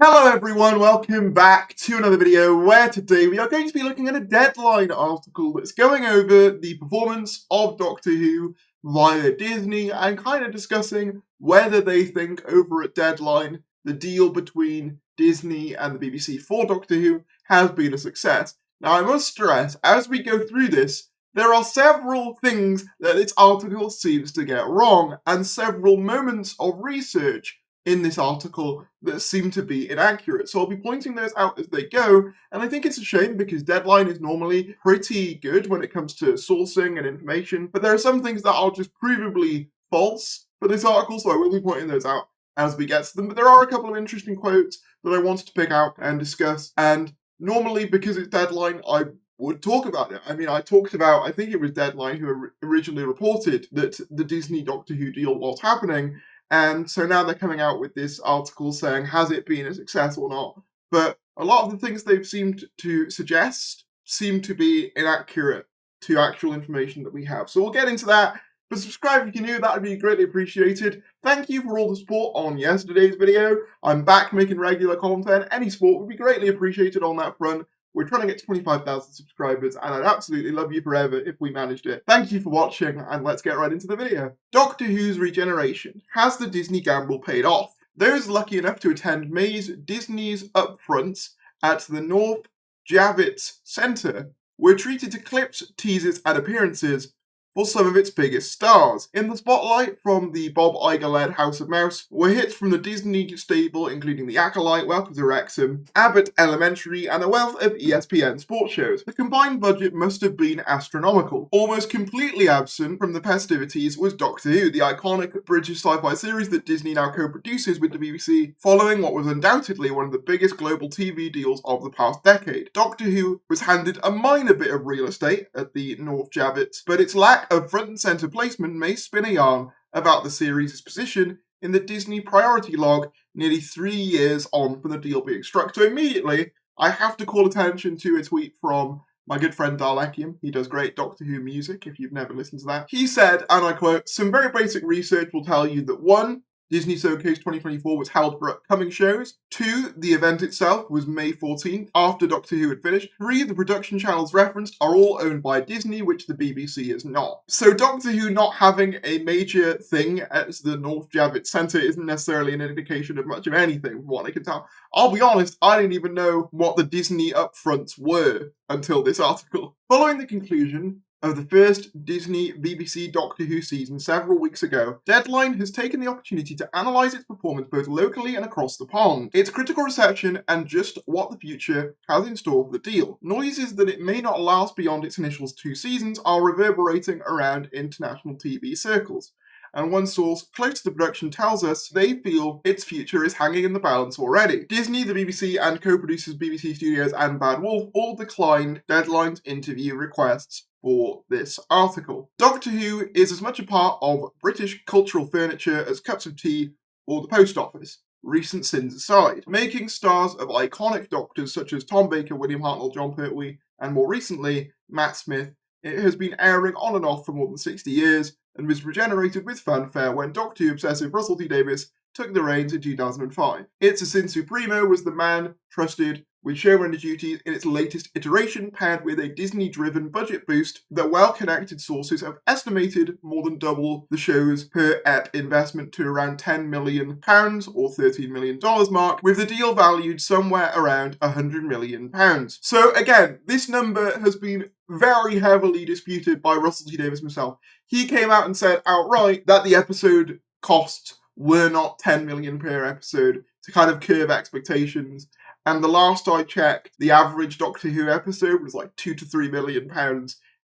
Hello everyone, welcome back to another video where today we are going to be looking at a Deadline article that's going over the performance of Doctor Who via Disney and kind of discussing whether they think over at Deadline the deal between Disney and the BBC for Doctor Who has been a success. Now I must stress, as we go through this, there are several things that this article seems to get wrong and several moments of research in this article that seem to be inaccurate. So I'll be pointing those out as they go, and I think it's a shame because Deadline is normally pretty good when it comes to sourcing and information, but there are some things that are just provably false for this article, so I will be pointing those out as we get to them. But there are a couple of interesting quotes that I wanted to pick out and discuss, and normally because it's Deadline, I would talk about it. I mean, I think it was Deadline who originally reported that the Disney Doctor Who deal was happening, and so now they're coming out with this article saying, has it been a success or not? But a lot of the things they've seemed to suggest seem to be inaccurate to actual information that we have. So we'll get into that. But subscribe if you're new, that would be greatly appreciated. Thank you for all the support on yesterday's video. I'm back making regular content. Any support would be greatly appreciated on that front. We're trying to get to 25,000 subscribers, and I'd absolutely love you forever if we managed it. Thank you for watching, and let's get right into the video. Doctor Who's regeneration. Has the Disney gamble paid off? Those lucky enough to attend May's Disney's upfronts at the North Javits Centre were treated to clips, teasers, and appearances for some of its biggest stars. In the spotlight from the Bob Iger-led House of Mouse were hits from the Disney stable, including The Acolyte, Welcome to Wrexham, Abbott Elementary, and a wealth of ESPN sports shows. The combined budget must have been astronomical. Almost completely absent from the festivities was Doctor Who, the iconic British sci-fi series that Disney now co-produces with the BBC, following what was undoubtedly one of the biggest global TV deals of the past decade. Doctor Who was handed a minor bit of real estate at the North Javits, but its lack of front and centre placement may spin a yarn about the series' position in the Disney priority log nearly 3 years on from the deal being struck. So immediately, I have to call attention to a tweet from my good friend Dalecium. He does great Doctor Who music, if you've never listened to that. He said, and I quote, "Some very basic research will tell you that 1. Disney Showcase 2024 was held for upcoming shows. 2. The event itself was May 14th, after Doctor Who had finished. 3. The production channels referenced are all owned by Disney, which the BBC is not." So Doctor Who not having a major thing at the North Javits Centre isn't necessarily an indication of much of anything, from what I can tell. I'll be honest, I didn't even know what the Disney upfronts were until this article. Following the conclusion of the first Disney BBC Doctor Who season several weeks ago, Deadline has taken the opportunity to analyse its performance both locally and across the pond, its critical reception, and just what the future has in store for the deal. Noises that it may not last beyond its initial 2 seasons are reverberating around international TV circles, and one source close to the production tells us they feel its future is hanging in the balance already. Disney, the BBC, and co-producers BBC Studios and Bad Wolf all declined Deadline's interview requests for this article. Doctor Who is as much a part of British cultural furniture as cups of tea or the post office, recent sins aside. Making stars of iconic doctors such as Tom Baker, William Hartnell, John Pertwee, and more recently, Matt Smith, it has been airing on and off for more than 60 years and was regenerated with fanfare when Doctor Who obsessive Russell T Davies took the reins in 2005. It's a Sin Supremo was the man trusted with showrunner duties in its latest iteration, paired with a Disney-driven budget boost that well-connected sources have estimated more than double the show's per-ep investment to around £10 million or $13 million mark, with the deal valued somewhere around £100 million. So again, this number has been very heavily disputed by Russell T Davies himself. He came out and said outright that the episode costs were not 10 million per episode to kind of curb expectations. And the last I checked, the average Doctor Who episode was like £2 to £3 million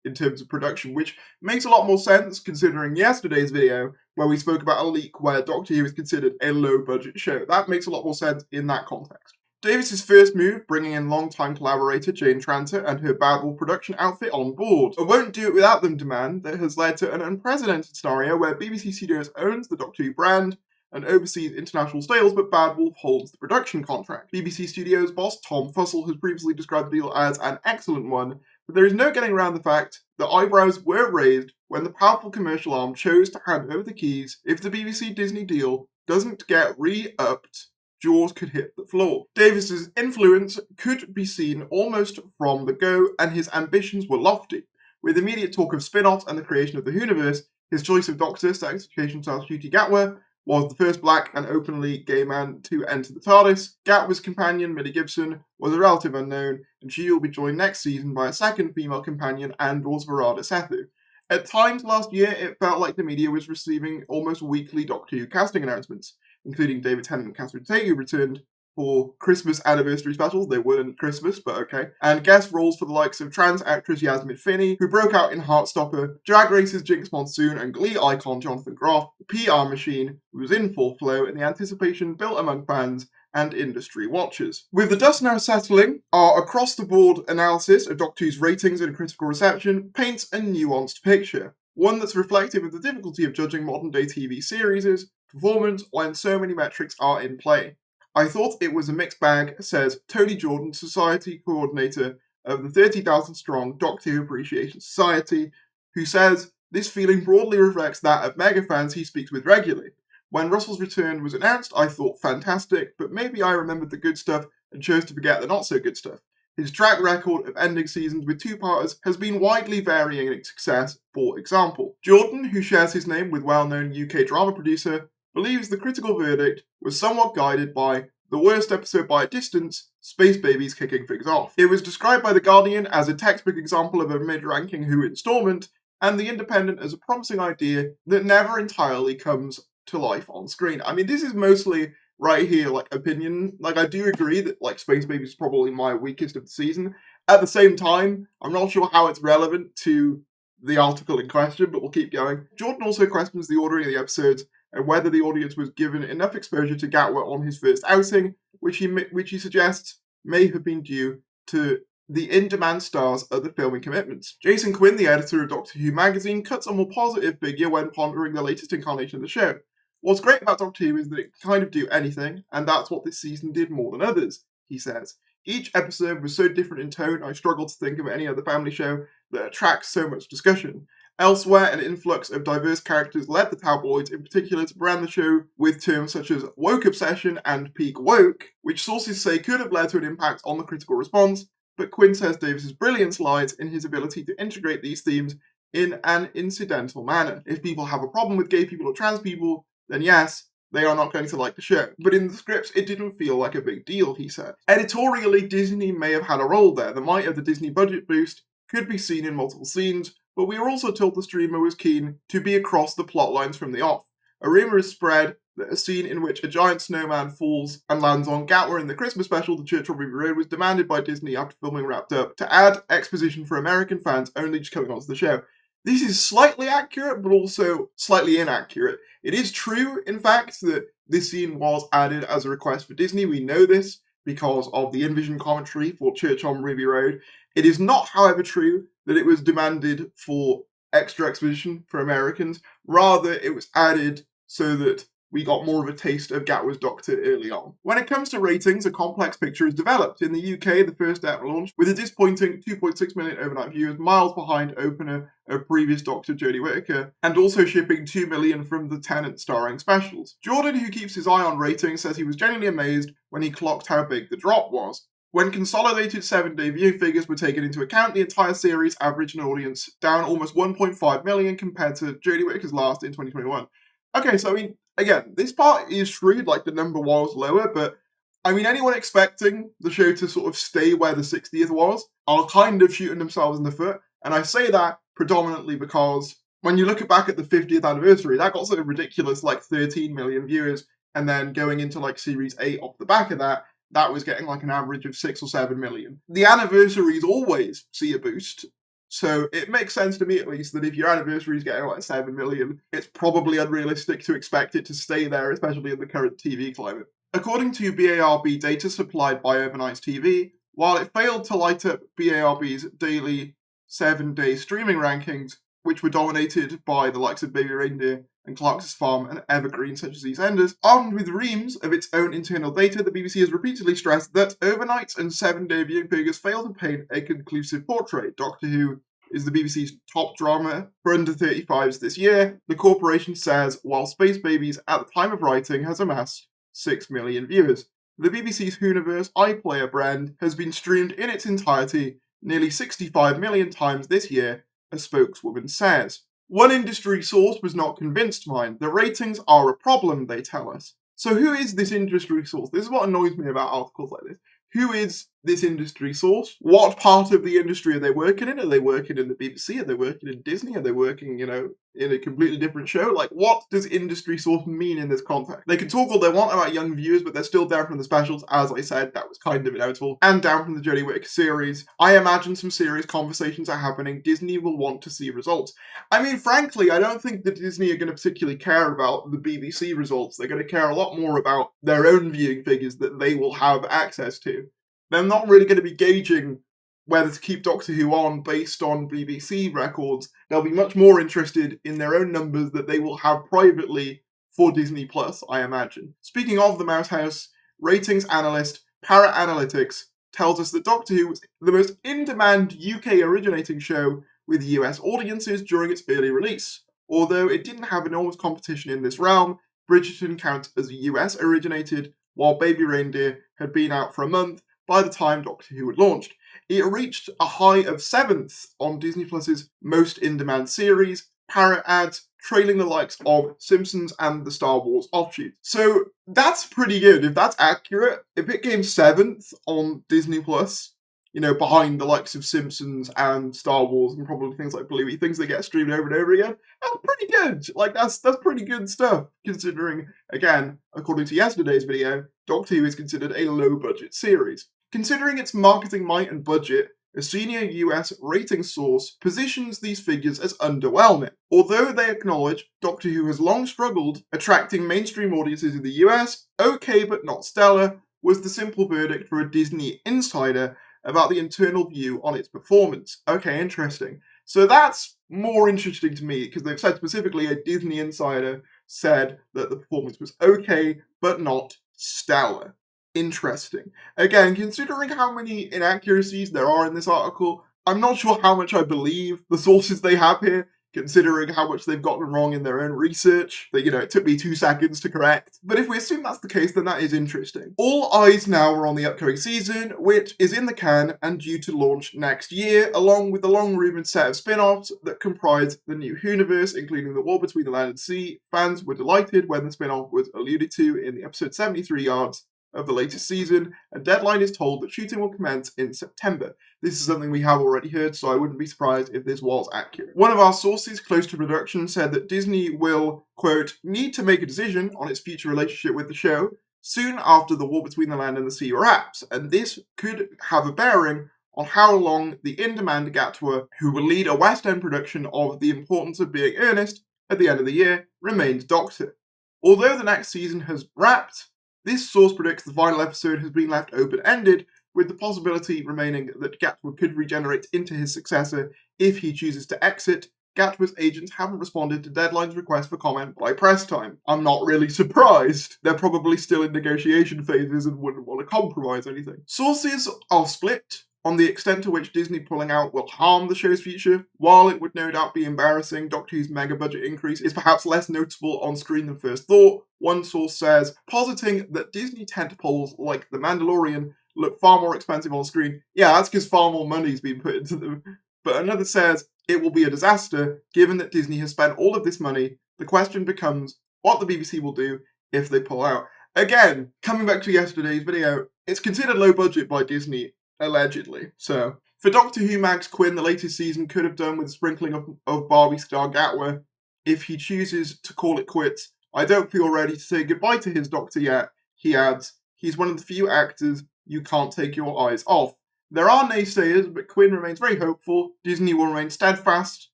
in terms of production, which makes a lot more sense considering yesterday's video where we spoke about a leak where Doctor Who is considered a low-budget show. That makes a lot more sense in that context. Davis's first move, bringing in longtime collaborator Jane Tranter and her Bad Wolf production outfit on board. A won't do it without them demand that has led to an unprecedented scenario where BBC Studios owns the Doctor Who brand and oversees international sales, but Bad Wolf holds the production contract. BBC Studios boss Tom Fussell has previously described the deal as an excellent one, but there is no getting around the fact that eyebrows were raised when the powerful commercial arm chose to hand over the keys if the BBC Disney deal doesn't get re-upped jaws could hit the floor. Davis's influence could be seen almost from the go, and his ambitions were lofty. With immediate talk of spin-offs and the creation of the Universe, his choice of Doctor, Sex Education / GATWA, was the first black and openly gay man to enter the TARDIS. Gatwa's companion, Millie Gibson, was a relative unknown, and she will be joined next season by a second female companion, Andor's Varada Sethu. At times last year, it felt like the media was receiving almost weekly Doctor Who casting announcements, including David Tennant and Catherine Tate, who returned for Christmas anniversary specials. They weren't Christmas, but okay. And guest roles for the likes of trans actress Yasmin Finney, who broke out in Heartstopper, Drag Race's Jinx Monsoon, and Glee icon Jonathan Groff. The PR machine was in full flow, and the anticipation built among fans and industry watchers. With the dust now settling, our across-the-board analysis of Doctor Who's ratings and critical reception paints a nuanced picture, one that's reflective of the difficulty of judging modern-day TV series' performance when so many metrics are in play. I thought it was a mixed bag, says Tony Jordan, Society Coordinator of the 30,000-strong Doctor Who Appreciation Society, who says this feeling broadly reflects that of mega fans he speaks with regularly. When Russell's return was announced, I thought fantastic, but maybe I remembered the good stuff and chose to forget the not-so-good stuff. His track record of ending seasons with two-parters has been widely varying in success, for example. Jordan, who shares his name with well-known UK drama producer, believes the critical verdict was somewhat guided by the worst episode by a distance, Space Babies kicking things off. It was described by The Guardian as a textbook example of a mid-ranking Who installment, and The Independent as a promising idea that never entirely comes to life on screen. I mean, this is mostly right here, like, opinion. Like, I do agree that, like, Space Babies is probably my weakest of the season. At the same time, I'm not sure how it's relevant to the article in question, but we'll keep going. Jordan also questions the ordering of the episodes and whether the audience was given enough exposure to Gatwa on his first outing, which he suggests may have been due to the in-demand stars' other filming commitments. Jason Quinn, the editor of Doctor Who magazine, cuts a more positive figure when pondering the latest incarnation of the show. What's great about Doctor Who is that it can kind of do anything, and that's what this season did more than others, he says. Each episode was so different in tone, I struggle to think of any other family show that attracts so much discussion. Elsewhere, an influx of diverse characters led the tabloids, in particular, to brand the show with terms such as woke obsession and peak woke, which sources say could have led to an impact on the critical response, but Quinn says Davis's brilliance lies in his ability to integrate these themes in an incidental manner. If people have a problem with gay people or trans people, then yes, they are not going to like the show. But in the scripts, it didn't feel like a big deal, he said. Editorially, Disney may have had a role there. The might of the Disney budget boost could be seen in multiple scenes, but we were also told the streamer was keen to be across the plot lines from the off. A rumour is spread that a scene in which a giant snowman falls and lands on Gatwa in the Christmas special, The Church on Ruby Road, was demanded by Disney after filming wrapped up to add exposition for American fans only just coming onto the show. This is slightly accurate, but also slightly inaccurate. It is true, in fact, that this scene was added as a request for Disney. We know this because of the in-vision commentary for Church on Ruby Road. It is not, however, true that it was demanded for extra exposition for Americans. Rather, it was added so that we got more of a taste of Gatwa's Doctor early on. When it comes to ratings, a complex picture is developed. In the UK, the first ever launch, with a disappointing 2.6 million overnight viewers, miles behind opener of previous Doctor Jodie Whittaker, and also shipping 2 million from the Tennant starring specials. Jordan, who keeps his eye on ratings, says he was genuinely amazed when he clocked how big the drop was. When consolidated 7-day viewing figures were taken into account, the entire series averaged an audience down almost 1.5 million compared to Jodie Whittaker's last in 2021. Okay, so I mean, again, this part is true, like the number was lower, but I mean, anyone expecting the show to sort of stay where the 60th was are kind of shooting themselves in the foot, and I say that predominantly because when you look back at the 50th anniversary, that got sort of ridiculous, like 13 million viewers, and then going into like Series 8 off the back of that, that was getting like an average of 6 or 7 million. The anniversaries always see a boost, so it makes sense to me at least that if your anniversary is getting like 7 million, it's probably unrealistic to expect it to stay there, especially in the current TV climate. According to BARB data supplied by Overnight TV, while it failed to light up BARB's daily 7-day streaming rankings, which were dominated by the likes of Baby Reindeer and Clark's Farm and Evergreen such as EastEnders, armed with reams of its own internal data, the BBC has repeatedly stressed that overnights and 7-day viewing figures fail to paint a conclusive portrait. Doctor Who is the BBC's top drama for under 35s this year. The corporation says, while Space Babies at the time of writing has amassed 6 million viewers. The BBC's Whoniverse iPlayer brand has been streamed in its entirety nearly 65 million times this year, a spokeswoman says. One industry source was not convinced, mind. The ratings are a problem, they tell us. So who is this industry source? This is what annoys me about articles like this. Who is this industry source? What part of the industry are they working in? Are they working in the BBC? Are they working in Disney? Are they working, in a completely different show? Like, what does industry source mean in this context? They can talk all they want about young viewers, but they're still down from the specials. As I said, that was kind of inevitable. And down from the Jodie Whittaker series. I imagine some serious conversations are happening. Disney will want to see results. I mean, frankly, I don't think that Disney are going to particularly care about the BBC results. They're going to care a lot more about their own viewing figures that they will have access to. They're not really going to be gauging whether to keep Doctor Who on based on BBC records. They'll be much more interested in their own numbers that they will have privately for Disney Plus, I imagine. Speaking of the Mouse House, ratings analyst Parrot Analytics tells us that Doctor Who was the most in-demand UK originating show with US audiences during its early release. Although it didn't have enormous competition in this realm, Bridgerton counts as US originated, while Baby Reindeer had been out for a month by the time Doctor Who had launched. It reached a high of 7th on Disney Plus's most in-demand series, Parrot adds, trailing the likes of Simpsons and the Star Wars offshoot. So that's pretty good. If that's accurate, if it came 7th on Disney Plus, behind the likes of Simpsons and Star Wars and probably things like Bluey, things that get streamed over and over again, that's pretty good. Like, that's pretty good stuff, considering, again, according to yesterday's video, Doctor Who is considered a low-budget series. Considering its marketing might and budget, a senior US rating source positions these figures as underwhelming. Although they acknowledge Doctor Who has long struggled attracting mainstream audiences in the US, okay but not stellar was the simple verdict for a Disney insider about the internal view on its performance. Okay, interesting. So that's more interesting to me, because they've said specifically a Disney insider said that the performance was okay but not stellar. Interesting. Again, considering how many inaccuracies there are in this article, I'm not sure how much I believe the sources they have here, considering how much they've gotten wrong in their own research, that, it took me 2 seconds to correct. But if we assume that's the case, then that is interesting. All eyes now are on the upcoming season, which is in the can and due to launch next year, along with the long-rumoured set of spin-offs that comprise the new Whoniverse, including the War Between the Land and Sea. Fans were delighted when the spin-off was alluded to in the episode 73 yards of the latest season. A deadline is told that shooting will commence in September. This is something we have already heard, so I wouldn't be surprised if this was accurate. One of our sources close to production said that Disney will, quote, need to make a decision on its future relationship with the show soon after the War Between the Land and the Sea wraps, and this could have a bearing on how long the in-demand GATWA, who will lead a West End production of The Importance of Being Earnest at the end of the year, remains Doctor. Although the next season has wrapped, this source predicts the final episode has been left open-ended, with the possibility remaining that GATWA could regenerate into his successor if he chooses to exit. GATWA's agents haven't responded to Deadline's request for comment by press time. I'm not really surprised. They're probably still in negotiation phases and wouldn't want to compromise anything. Sources are split on the extent to which Disney pulling out will harm the show's future. While it would no doubt be embarrassing, Doctor Who's mega budget increase is perhaps less noticeable on screen than first thought. One source says, positing that Disney tentpoles like The Mandalorian look far more expensive on screen. Yeah, that's because far more money's been put into them. But another says, it will be a disaster, given that Disney has spent all of this money. The question becomes what the BBC will do if they pull out. Again, coming back to yesterday's video, it's considered low budget by Disney, allegedly. So, for Doctor Who, Max Quinn, the latest season could have done with a sprinkling of Barbie star GATWA. If he chooses to call it quits, I don't feel ready to say goodbye to his Doctor yet. He adds, he's one of the few actors you can't take your eyes off. There are naysayers, but Quinn remains very hopeful. Disney will remain steadfast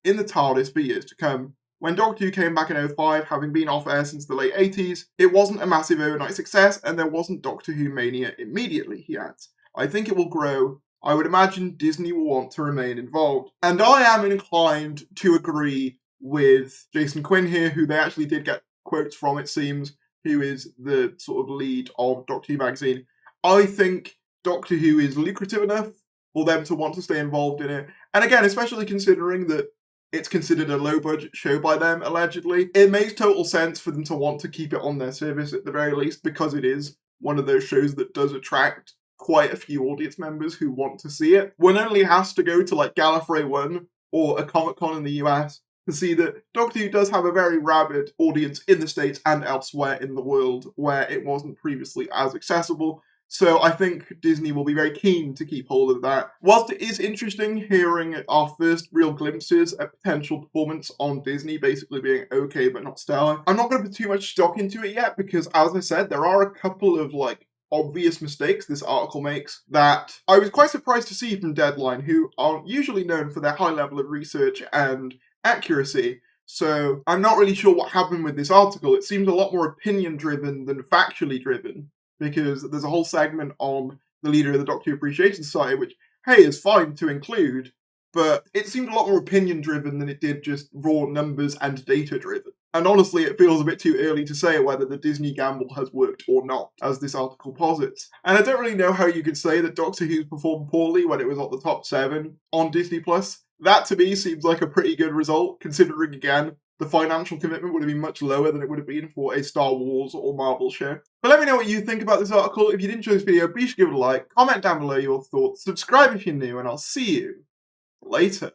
in the TARDIS for years to come. When Doctor Who came back in 2005, having been off air since the late 80s, it wasn't a massive overnight success, and there wasn't Doctor Who mania immediately, he adds. I think it will grow. I would imagine Disney will want to remain involved. And I am inclined to agree with Jason Quinn here, who they actually did get quotes from, it seems, who is the sort of lead of Doctor Who magazine. I think Doctor Who is lucrative enough for them to want to stay involved in it. And again, especially considering that it's considered a low-budget show by them, allegedly. It makes total sense for them to want to keep it on their service at the very least, because it is one of those shows that does attract quite a few audience members who want to see it. One only has to go to like Gallifrey 1 or a Comic-Con in the US to see that Doctor Who does have a very rabid audience in the States and elsewhere in the world where it wasn't previously as accessible. So I think Disney will be very keen to keep hold of that. Whilst it is interesting hearing our first real glimpses at potential performance on Disney basically being okay but not stellar, I'm not going to put too much stock into it yet because, as I said, there are a couple of like obvious mistakes this article makes that I was quite surprised to see from Deadline, who aren't usually known for their high level of research and accuracy. So I'm not really sure what happened with this article. It seems a lot more opinion driven than factually driven, because there's a whole segment on the leader of the Doctor Who Appreciation Society, which, hey, is fine to include, but it seemed a lot more opinion driven than it did just raw numbers and data driven. And honestly, it feels a bit too early to say whether the Disney gamble has worked or not, as this article posits. And I don't really know how you could say that Doctor Who's performed poorly when it was at the top 7 on Disney+. That, to me, seems like a pretty good result, considering, again, the financial commitment would have been much lower than it would have been for a Star Wars or Marvel show. But let me know what you think about this article. If you did enjoy this video, be sure to give it a like, comment down below your thoughts, subscribe if you're new, and I'll see you later.